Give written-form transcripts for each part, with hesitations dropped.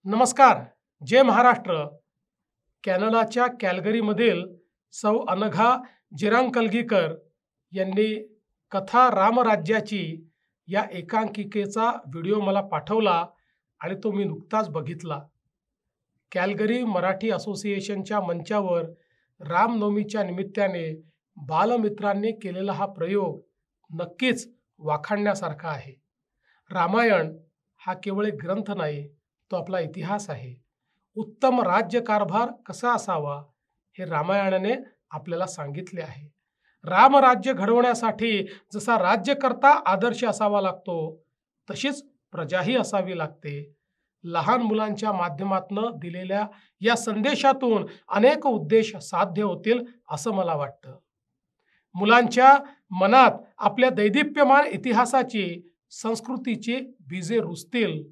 नमस्कार. जय महाराष्ट्र. कॅनडाच्या कॅल्गरीमधील सौ अनघा जिरांगकलगीकर यांनी कथा रामराज्याची या एकांकिकेचा व्हिडिओ मला पाठवला आणि तो मी नुकताच बघितला. कॅल्गरी मराठी असोसिएशनच्या मंचावर रामनवमीच्या निमित्ताने बालमित्रांनी केलेला हा प्रयोग नक्कीच वाखाणण्यासारखा आहे. रामायण हा केवळ एक ग्रंथ नाही, तो आपला इतिहास आहे. उत्तम राज्यकारभार कसा असावा हे रामायणाने आपल्याला सांगितले आहे. रामराज्य घडवण्यासाठी जसा राज्यकर्ता आदर्श असावा लागतो, तशीच प्रजाही असावी लागते. लहान मुलांच्या माध्यमातून दिलेल्या या संदेशातून अनेक उद्देश साध्य होतील असं मला वाटतं. मुलांच्या मनात आपल्या दैदिप्यमान इतिहासाची, संस्कृतीची बीजे रुजतील.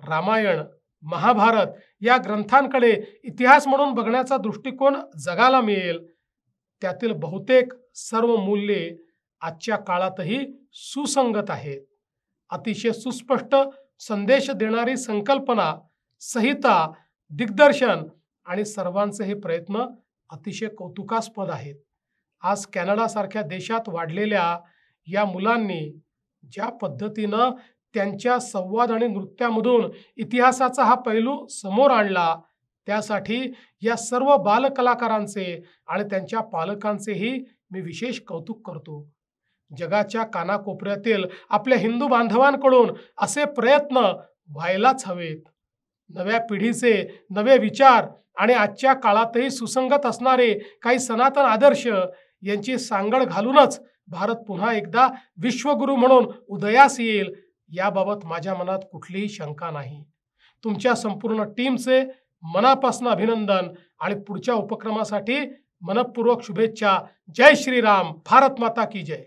रामायण, महाभारत या ग्रंथांकडे इतिहास म्हणून बघण्याचा दृष्टिकोन जगाला मिळेल. त्यातील बहुतेक सर्व मूल्ये आजच्या काळातही सुसंगत आहेत. अतिशय सुस्पष्ट संदेश देणारी संकल्पना, संहिता, दिग्दर्शन आणि सर्वांचे हे प्रयत्न अतिशय कौतुकास्पद आहेत. आज कॅनडासारख्या देशात वाढलेल्या या मुलांनी ज्या पद्धतीनं त्यांच्या संवाद आणि नृत्यामधून इतिहासाचा हा पैलू समोर आणला, त्यासाठी या सर्व बालकलाकारांचे आणि त्यांच्या पालकांचेही मी विशेष कौतुक करतो. जगाच्या कानाकोपऱ्यातील आपल्या हिंदू बांधवांकडून असे प्रयत्न व्हायलाच हवेत. नव्या पिढीचे नवे विचार आणि आजच्या काळातही सुसंगत असणारे काही सनातन आदर्श यांची सांगड घालूनच भारत पुन्हा एकदा विश्वगुरू म्हणून उदयास येईल, याबाबत माझ्या मनात कुठलीही शंका नाही. तुमच्या संपूर्ण टीमचे मनापासून अभिनंदन आणि पुढच्या उपक्रमासाठी मनपूर्वक शुभेच्छा. जय श्रीराम. भारत माता की जय.